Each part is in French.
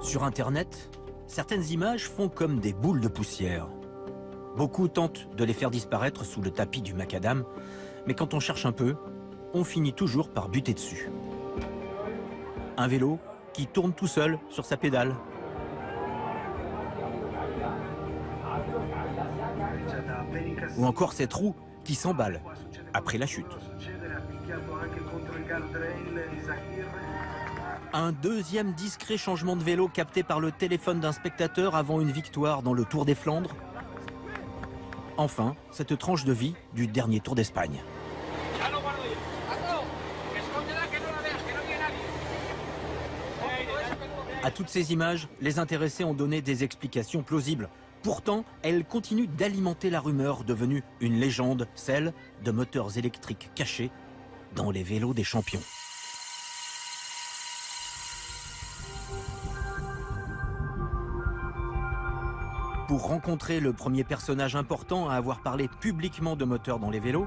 Sur Internet, certaines images font comme des boules de poussière. Beaucoup tentent de les faire disparaître sous le tapis du macadam, mais quand on cherche un peu, on finit toujours par buter dessus. Un vélo qui tourne tout seul sur sa pédale. Ou encore cette roue qui s'emballe après la chute. Un deuxième discret changement de vélo capté par le téléphone d'un spectateur avant une victoire dans le Tour des Flandres. Enfin, cette tranche de vie du dernier Tour d'Espagne. À toutes ces images, les intéressés ont donné des explications plausibles. Pourtant, elles continuent d'alimenter la rumeur devenue une légende, celle de moteurs électriques cachés dans les vélos des champions. Pour rencontrer le premier personnage important à avoir parlé publiquement de moteurs dans les vélos,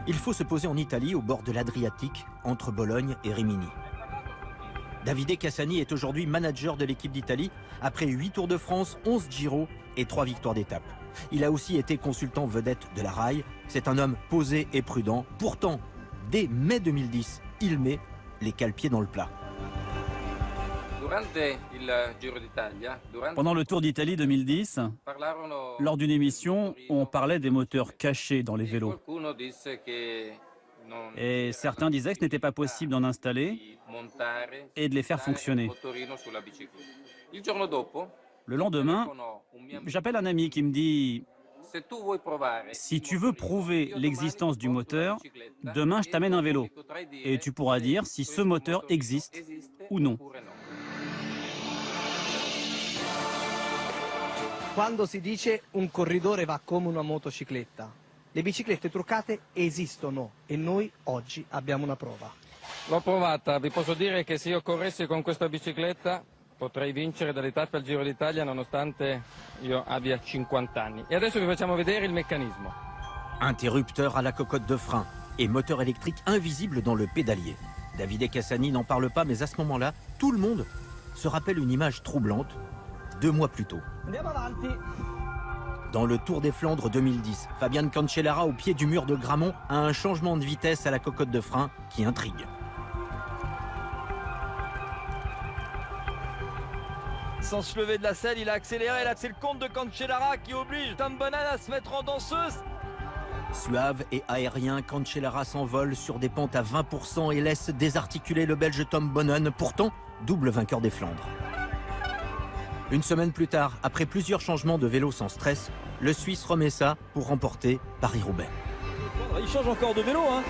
il faut se poser en Italie, au bord de l'Adriatique, entre Bologne et Rimini. Davide Cassani est aujourd'hui manager de l'équipe d'Italie, après 8 Tours de France, 11 Giro et 3 victoires d'étape. Il a aussi été consultant vedette de la RAI. C'est un homme posé et prudent. Pourtant, dès mai 2010, il met les cale-pieds dans le plat. Pendant le Tour d'Italie 2010, lors d'une émission, on parlait des moteurs cachés dans les vélos. Et certains disaient que ce n'était pas possible d'en installer et de les faire fonctionner. Le lendemain, j'appelle un ami qui me dit « Si tu veux prouver l'existence du moteur, demain je t'amène un vélo et tu pourras dire si ce moteur existe ou non. » Quando si dice un corridore va come una motocicletta, le biciclette truccate esistono e noi oggi abbiamo una prova. L'ho provata, vi posso dire che se io corressi con questa bicicletta potrei vincere dalle tappe al Giro d'Italia nonostante io abbia 50 anni. E adesso vi facciamo vedere il meccanismo. Interrupteur à la cocotte de frein et moteur électrique invisible dans le pédalier. Davide Cassani n'en parle pas, mais à ce moment-là, tout le monde se rappelle une image troublante 2 mois plus tôt. Dans le Tour des Flandres 2010, Fabian Cancellara, au pied du mur de Grammont, a un changement de vitesse à la cocotte de frein qui intrigue. Sans se lever de la selle, il a accéléré. Là, c'est le compte de Cancellara qui oblige Tom Boonen à se mettre en danseuse. Suave et aérien, Cancellara s'envole sur des pentes à 20% et laisse désarticuler le Belge Tom Boonen, pourtant double vainqueur des Flandres. Une semaine plus tard, après plusieurs changements de vélo sans stress, le Suisse remet ça pour remporter Paris-Roubaix. Il change encore de vélo, hein.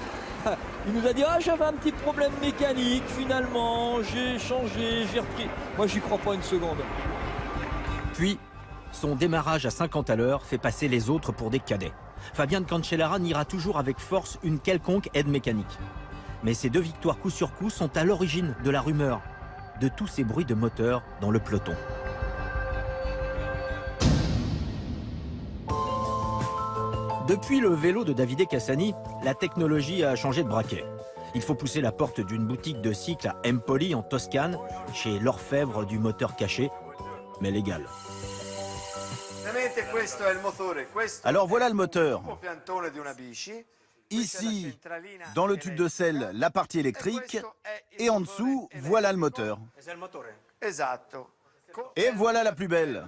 Il nous a dit « Ah, j'avais un petit problème mécanique, finalement, j'ai changé, j'ai repris. » Moi, j'y crois pas une seconde. Puis, son démarrage à 50 à l'heure fait passer les autres pour des cadets. Fabian Cancellara niera toujours avec force une quelconque aide mécanique. Mais ces 2 victoires coup sur coup sont à l'origine de la rumeur, de tous ces bruits de moteur dans le peloton. Depuis le vélo de Davide Cassani, la technologie a changé de braquet. Il faut pousser la porte d'une boutique de cycle à Empoli, en Toscane, chez l'orfèvre du moteur caché, mais légal. Alors voilà le moteur. Ici, dans le tube de sel, la partie électrique, et en dessous, voilà le moteur. Et voilà la plus belle.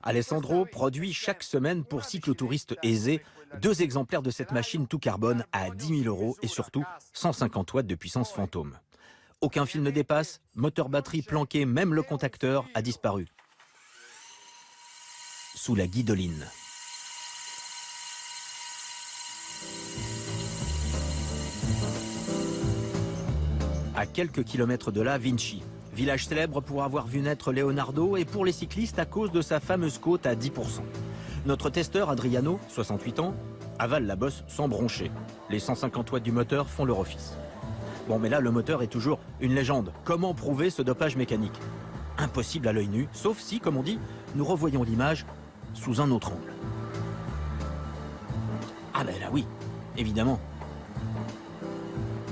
Alessandro produit chaque semaine pour cyclotouristes aisés 2 exemplaires de cette machine tout carbone à 10 000 € et surtout 150 watts de puissance fantôme. Aucun fil ne dépasse, moteur batterie planqué, même le contacteur a disparu. Sous la guidoline. À quelques kilomètres de là, Vinci. Village célèbre pour avoir vu naître Leonardo et pour les cyclistes à cause de sa fameuse côte à 10%. Notre testeur, Adriano, 68 ans, avale la bosse sans broncher. Les 150 watts du moteur font leur office. Bon, mais là, le moteur est toujours une légende. Comment prouver ce dopage mécanique? Impossible à l'œil nu, sauf si, comme on dit, nous revoyons l'image sous un autre angle. Ah ben là oui, évidemment.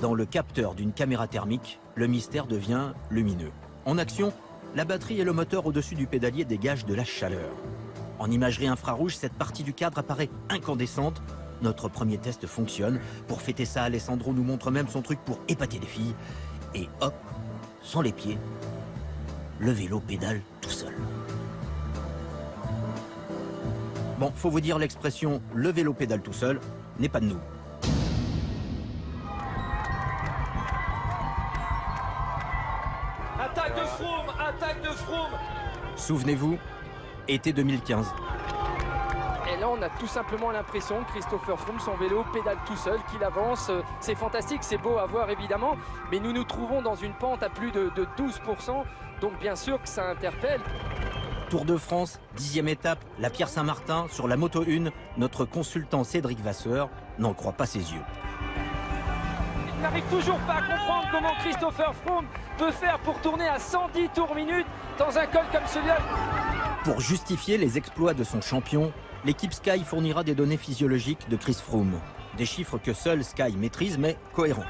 Dans le capteur d'une caméra thermique, le mystère devient lumineux. En action, la batterie et le moteur au-dessus du pédalier dégagent de la chaleur. En imagerie infrarouge, cette partie du cadre apparaît incandescente. Notre premier test fonctionne. Pour fêter ça, Alessandro nous montre même son truc pour épater les filles. Et hop, sans les pieds, le vélo pédale tout seul. Bon, faut vous dire, l'expression « le vélo pédale tout seul » n'est pas de nous. Attaque de Froome, attaque de Froome. Souvenez-vous, été 2015. Et là, on a tout simplement l'impression que Christopher Froome, son vélo, pédale tout seul, qu'il avance. C'est fantastique, c'est beau à voir évidemment, mais nous nous trouvons dans une pente à plus de 12%, donc bien sûr que ça interpelle. Tour de France, 10e étape, la Pierre-Saint-Martin, sur la Moto 1, notre consultant Cédric Vasseur n'en croit pas ses yeux. Il n'arrive toujours pas à comprendre comment Christopher Froome peut faire pour tourner à 110 tours minute dans un col comme celui-là. Pour justifier les exploits de son champion, l'équipe Sky fournira des données physiologiques de Chris Froome. Des chiffres que seul Sky maîtrise, mais cohérents.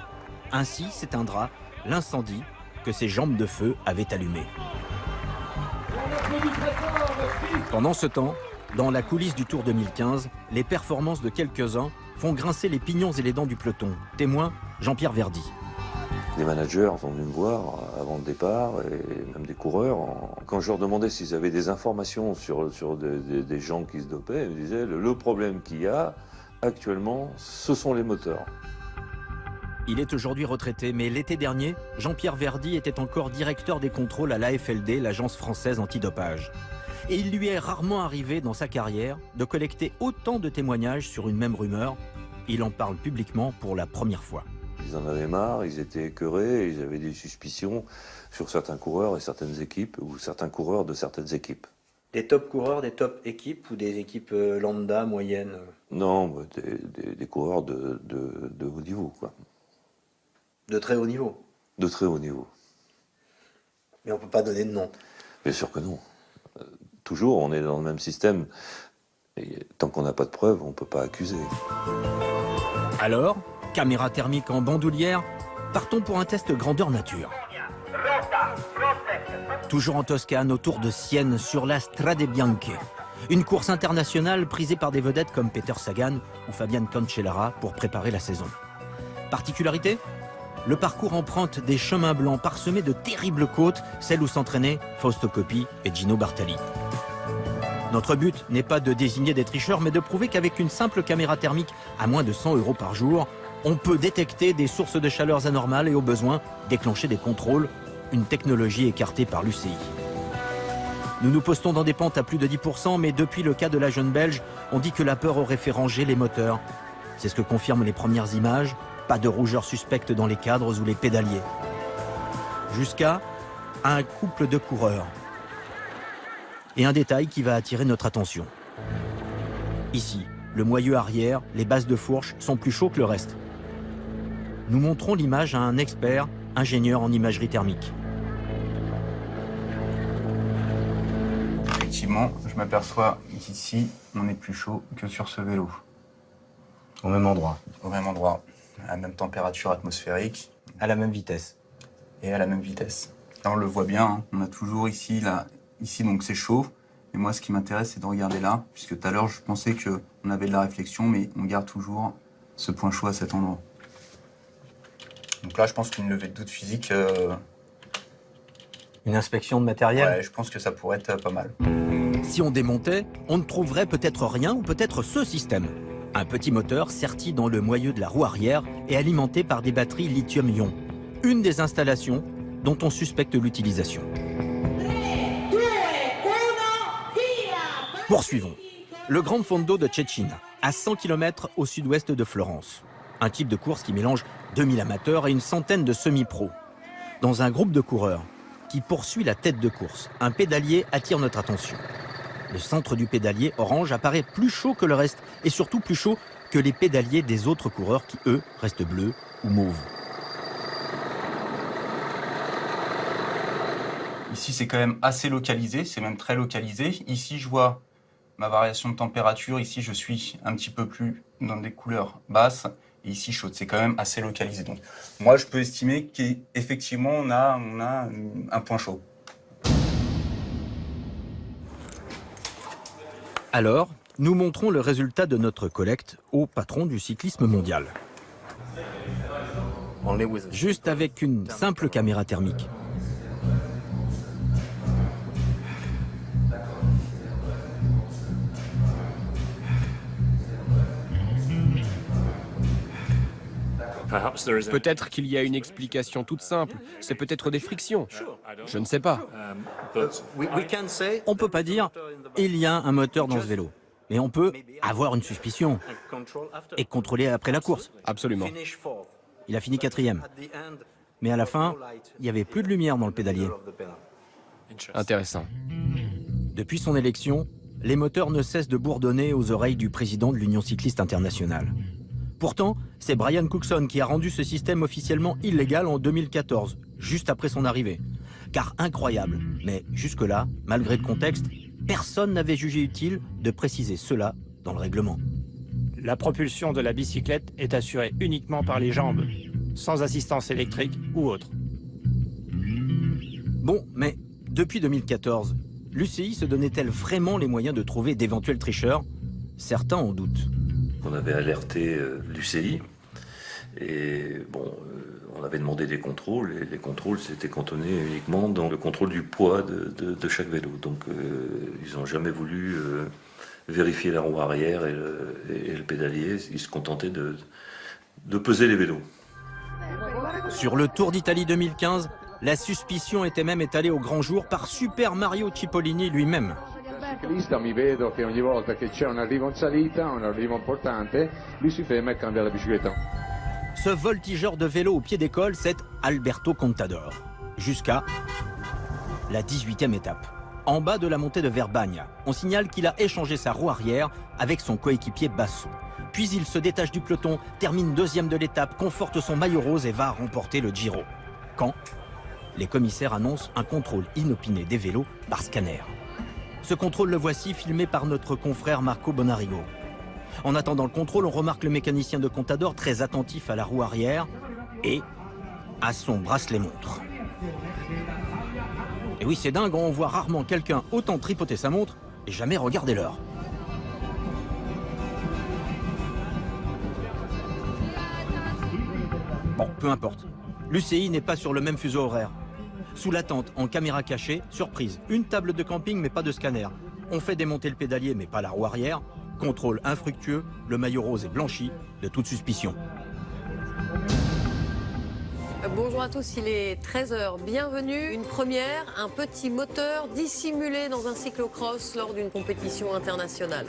Ainsi s'éteindra l'incendie que ses jambes de feu avaient allumé. Pendant ce temps, dans la coulisse du Tour 2015, les performances de quelques-uns font grincer les pignons et les dents du peloton. Témoin, Jean-Pierre Verdy. Les managers sont venus me voir avant le départ, et même des coureurs. Quand je leur demandais s'ils avaient des informations sur des gens qui se dopaient, ils me disaient le problème qu'il y a actuellement, ce sont les moteurs. Il est aujourd'hui retraité, mais l'été dernier, Jean-Pierre Verdy était encore directeur des contrôles à l'AFLD, l'agence française antidopage. Et il lui est rarement arrivé dans sa carrière de collecter autant de témoignages sur une même rumeur. Il en parle publiquement pour la première fois. Ils en avaient marre, ils étaient écœurés, ils avaient des suspicions sur certains coureurs et certaines équipes, ou certains coureurs de certaines équipes. Des top coureurs, des top équipes ou des équipes lambda, moyennes? Non, des coureurs de haut niveau, quoi. De très haut niveau? De très haut niveau. Mais on ne peut pas donner de nom. Bien sûr que non. Toujours, on est dans le même système. Et tant qu'on n'a pas de preuves, on ne peut pas accuser. Alors, caméra thermique en bandoulière, partons pour un test grandeur nature. Toujours en Toscane, autour de Sienne, sur la Strade Bianche. Une course internationale prisée par des vedettes comme Peter Sagan ou Fabian Cancellara pour préparer la saison. Particularité ? Le parcours emprunte des chemins blancs parsemés de terribles côtes, celles où s'entraînaient Fausto Coppi et Gino Bartali. Notre but n'est pas de désigner des tricheurs, mais de prouver qu'avec une simple caméra thermique à moins de 100 € par jour, on peut détecter des sources de chaleur anormales et au besoin déclencher des contrôles, une technologie écartée par l'UCI. Nous nous postons dans des pentes à plus de 10%, mais depuis le cas de la jeune Belge, on dit que la peur aurait fait ranger les moteurs. C'est ce que confirment les premières images. Pas de rougeur suspecte dans les cadres ou les pédaliers. Jusqu'à un couple de coureurs. Et un détail qui va attirer notre attention. Ici, le moyeu arrière, les bases de fourche sont plus chauds que le reste. Nous montrons l'image à un expert, ingénieur en imagerie thermique. Effectivement, je m'aperçois qu'ici, on est plus chaud que sur ce vélo. Au même endroit. Au même endroit. À la même température atmosphérique. À la même vitesse. Et à la même vitesse. Là, on le voit bien, hein. On a toujours ici, là, ici, donc c'est chaud. Et moi, ce qui m'intéresse, c'est de regarder là, puisque tout à l'heure, je pensais qu'on avait de la réflexion, mais on garde toujours ce point chaud à cet endroit. Donc là, je pense qu'une levée de doute physique... Une inspection de matériel? Ouais, je pense que ça pourrait être pas mal. Si on démontait, on ne trouverait peut-être rien ou peut-être ce système. Un petit moteur serti dans le moyeu de la roue arrière et alimenté par des batteries lithium-ion. Une des installations dont on suspecte l'utilisation. Poursuivons. Le Grand Fondo de Cecina, à 100 km au sud-ouest de Florence. Un type de course qui mélange 2000 amateurs et une centaine de semi-pros. Dans un groupe de coureurs qui poursuit la tête de course, un pédalier attire notre attention. Le centre du pédalier orange apparaît plus chaud que le reste et surtout plus chaud que les pédaliers des autres coureurs qui, eux, restent bleus ou mauves. Ici, c'est quand même assez localisé, c'est même très localisé. Ici, je vois ma variation de température. Ici, je suis un petit peu plus dans des couleurs basses. Et ici, chaude. C'est quand même assez localisé. Donc, moi, je peux estimer qu'effectivement, on a un point chaud. Alors, nous montrons le résultat de notre collecte au patron du cyclisme mondial. Juste avec une simple caméra thermique. Peut-être qu'il y a une explication toute simple. C'est peut-être des frictions. Je ne sais pas. On peut pas dire « il y a un moteur dans ce vélo ». Mais on peut avoir une suspicion et contrôler après la course. Absolument. Il a fini 4e. Mais à la fin, il n'y avait plus de lumière dans le pédalier. Intéressant. Depuis son élection, les moteurs ne cessent de bourdonner aux oreilles du président de l'Union cycliste internationale. Pourtant, c'est Brian Cookson qui a rendu ce système officiellement illégal en 2014, juste après son arrivée. Car incroyable, mais jusque-là, malgré le contexte, personne n'avait jugé utile de préciser cela dans le règlement. La propulsion de la bicyclette est assurée uniquement par les jambes, sans assistance électrique ou autre. Bon, mais depuis 2014, l'UCI se donnait-elle vraiment les moyens de trouver d'éventuels tricheurs? Certains en doutent. On avait alerté l'UCI et bon, on avait demandé des contrôles et les contrôles s'étaient cantonnés uniquement dans le contrôle du poids de chaque vélo. Donc ils n'ont jamais voulu vérifier la roue arrière et le pédalier. Ils se contentaient de peser les vélos. Sur le Tour d'Italie 2015, la suspicion était même étalée au grand jour par Super Mario Cipollini lui-même. Mi vedo che ogni volta che c'è un arrivo in salita, un arrivo importante, lui si ferma e cambia la bicicletta. Ce voltigeur de vélo au pied d'école, c'est Alberto Contador. Jusqu'à la 18e étape. En bas de la montée de Verbagna, on signale qu'il a échangé sa roue arrière avec son coéquipier Basso. Puis il se détache du peloton, termine 2e de l'étape, conforte son maillot rose et va remporter le Giro. Quand les commissaires annoncent un contrôle inopiné des vélos par scanner. Ce contrôle le voici filmé par notre confrère Marco Bonarigo. En attendant le contrôle, on remarque le mécanicien de Contador très attentif à la roue arrière et à son bracelet montre. Et oui, c'est dingue, on voit rarement quelqu'un autant tripoter sa montre et jamais regarder l'heure. Bon, peu importe. L'UCI n'est pas sur le même fuseau horaire. Sous la tente, en caméra cachée, surprise, une table de camping mais pas de scanner. On fait démonter le pédalier mais pas la roue arrière. Contrôle infructueux, le maillot rose est blanchi de toute suspicion. Bonjour à tous, il est 13h. Bienvenue. Une première, un petit moteur dissimulé dans un cyclocross lors d'une compétition internationale.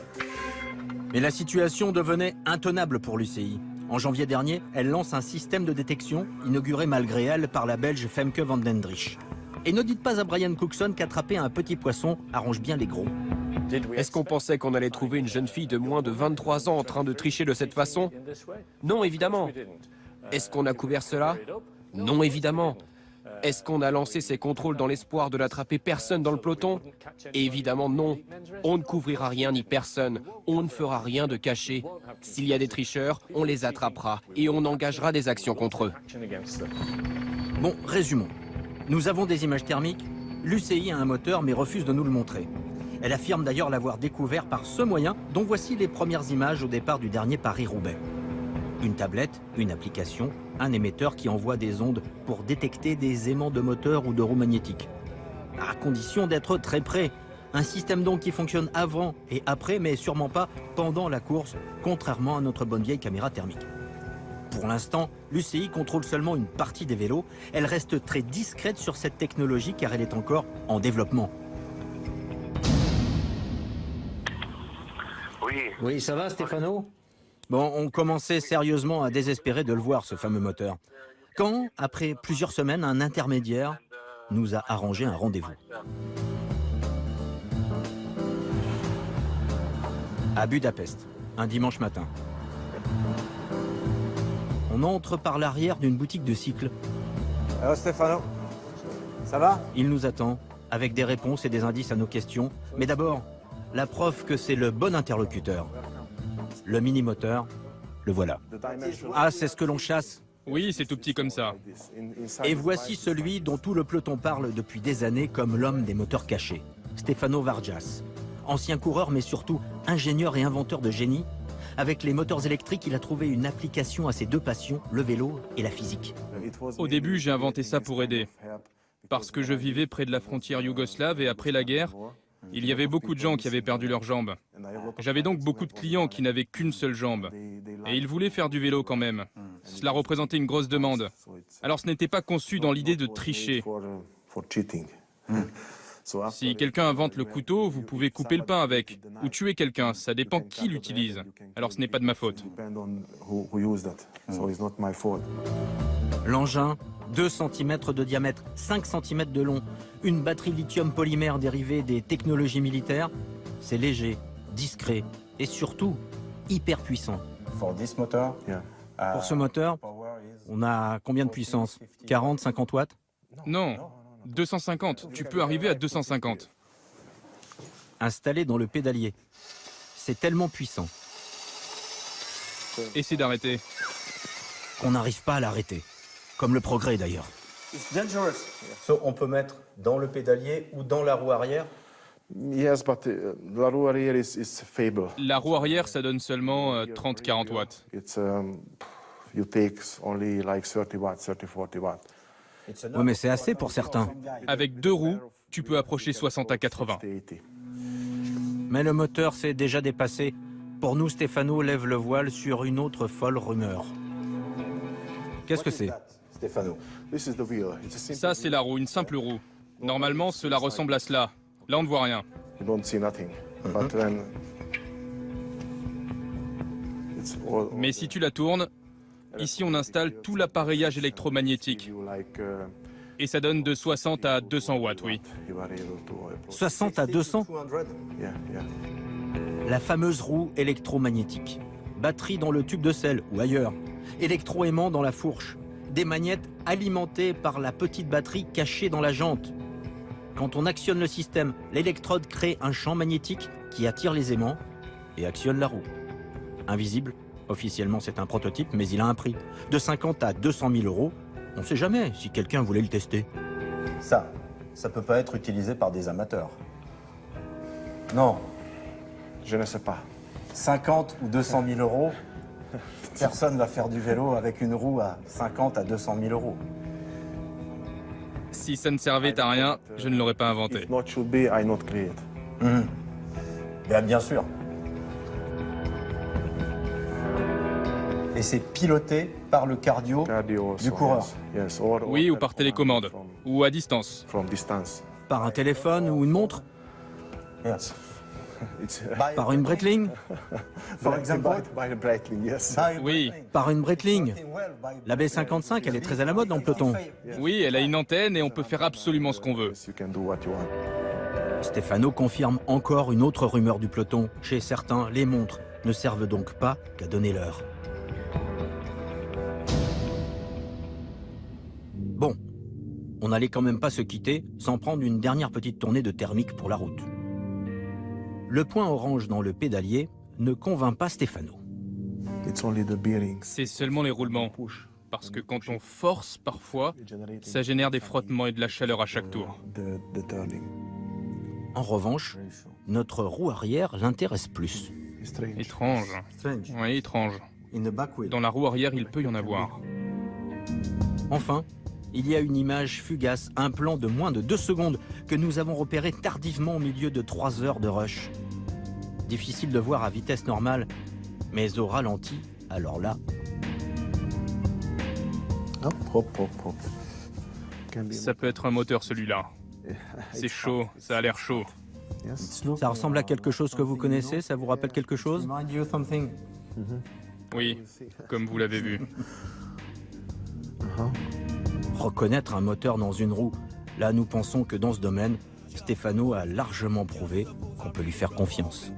Mais la situation devenait intenable pour l'UCI. En janvier dernier, elle lance un système de détection inauguré malgré elle par la Belge Femke van Dendrich. Et ne dites pas à Brian Cookson qu'attraper un petit poisson arrange bien les gros. Est-ce qu'on pensait qu'on allait trouver une jeune fille de moins de 23 ans en train de tricher de cette façon? Non, évidemment. Est-ce qu'on a couvert cela? Non, évidemment. Est-ce qu'on a lancé ces contrôles dans l'espoir de n'attraper personne dans le peloton? Évidemment non. On ne couvrira rien ni personne. On ne fera rien de caché. S'il y a des tricheurs, on les attrapera et on engagera des actions contre eux. Bon, résumons. Nous avons des images thermiques. L'UCI a un moteur mais refuse de nous le montrer. Elle affirme d'ailleurs l'avoir découvert par ce moyen dont voici les premières images au départ du dernier Paris-Roubaix. Une tablette, une application, un émetteur qui envoie des ondes pour détecter des aimants de moteur ou de roues magnétiques. À condition d'être très près. Un système donc qui fonctionne avant et après, mais sûrement pas pendant la course, contrairement à notre bonne vieille caméra thermique. Pour l'instant, l'UCI contrôle seulement une partie des vélos. Elle reste très discrète sur cette technologie car elle est encore en développement. Oui, ça va, Stefano? Bon, on commençait sérieusement à désespérer de le voir, ce fameux moteur. Quand, après plusieurs semaines, un intermédiaire nous a arrangé un rendez-vous. À Budapest, un dimanche matin. On entre par l'arrière d'une boutique de cycles. Alors Stefano, ça va? Il nous attend, avec des réponses et des indices à nos questions. Mais d'abord, la preuve que c'est le bon interlocuteur. Le mini-moteur, le voilà. Ah, c'est ce que l'on chasse? Oui, c'est tout petit comme ça. Et voici celui dont tout le peloton parle depuis des années comme l'homme des moteurs cachés, Stefano Vargas. Ancien coureur, mais surtout ingénieur et inventeur de génie, avec les moteurs électriques, il a trouvé une application à ses deux passions, le vélo et la physique. Au début, j'ai inventé ça pour aider. Parce que je vivais près de la frontière yougoslave et après la guerre, il y avait beaucoup de gens qui avaient perdu leurs jambes. J'avais donc beaucoup de clients qui n'avaient qu'une seule jambe. Et ils voulaient faire du vélo quand même. Cela représentait une grosse demande. Alors ce n'était pas conçu dans l'idée de tricher. Si quelqu'un invente le couteau, vous pouvez couper le pain avec, ou tuer quelqu'un, ça dépend qui l'utilise. Alors ce n'est pas de ma faute. L'engin, 2 cm de diamètre, 5 cm de long, une batterie lithium polymère dérivée des technologies militaires, c'est léger, discret et surtout hyper puissant. Pour ce moteur, on a combien de puissance? 40, 50 watts? Non, 250. Tu peux arriver à 250. Installé dans le pédalier. C'est tellement puissant. Essaie d'arrêter. Qu'on n'arrive pas à l'arrêter. Comme le progrès d'ailleurs. On peut mettre dans le pédalier ou dans la roue arrière? Yes, but la roue arrière is faible. La roue arrière, ça donne seulement 30-40 watts. It's you take only like 30 watts, 30-40 watts. Oui, mais c'est assez pour certains. Avec 2 roues, tu peux approcher 60 à 80. Mais le moteur s'est déjà dépassé. Pour nous, Stefano lève le voile sur une autre folle rumeur. Qu'est-ce que c'est? Ça, c'est la roue, une simple roue. Normalement, cela ressemble à cela. Là, on ne voit rien. Mais si tu la tournes, ici, on installe tout l'appareillage électromagnétique. Et ça donne de 60 à 200 watts, oui. 60 à 200? La fameuse roue électromagnétique. Batterie dans le tube de sel ou ailleurs. Électroaimant dans la fourche. Des magnettes alimentées par la petite batterie cachée dans la jante. Quand on actionne le système, l'électrode crée un champ magnétique qui attire les aimants et actionne la roue. Invisible, officiellement c'est un prototype, mais il a un prix. De 50 à 200 000 euros, on ne sait jamais si quelqu'un voulait le tester. Ça peut pas être utilisé par des amateurs. Non. Je ne sais pas. 50 ou 200 000 euros, personne ne va faire du vélo avec une roue à 50 à 200 000 euros. Si ça ne servait à rien, je ne l'aurais pas inventé. Bien sûr. Et c'est piloté par le cardio du coureur. Oui, ou par télécommande, ou à distance. Par un téléphone ou une montre? Par une Breitling? Par exemple? Oui. Par une Breitling. La B55, elle est très à la mode dans le peloton. Oui, elle a une antenne et on peut faire absolument ce qu'on veut. Stefano confirme encore une autre rumeur du peloton. Chez certains, les montres ne servent donc pas qu'à donner l'heure. Bon, on n'allait quand même pas se quitter sans prendre une dernière petite tournée de thermique pour la route. Le point orange dans le pédalier ne convainc pas Stefano. C'est seulement les roulements. Parce que quand on force parfois, ça génère des frottements et de la chaleur à chaque tour. En revanche, notre roue arrière l'intéresse plus. Étrange. Oui, étrange. Dans la roue arrière, il peut y en avoir. Enfin, il y a une image fugace, un plan de moins de 2 secondes que nous avons repéré tardivement au milieu de 3 heures de rush. Difficile de voir à vitesse normale, mais au ralenti, alors là... Ça peut être un moteur celui-là. C'est chaud, ça a l'air chaud. Ça ressemble à quelque chose que vous connaissez? Ça vous rappelle quelque chose? Oui, comme vous l'avez vu. Reconnaître un moteur dans une roue, là nous pensons que dans ce domaine, Stefano a largement prouvé qu'on peut lui faire confiance.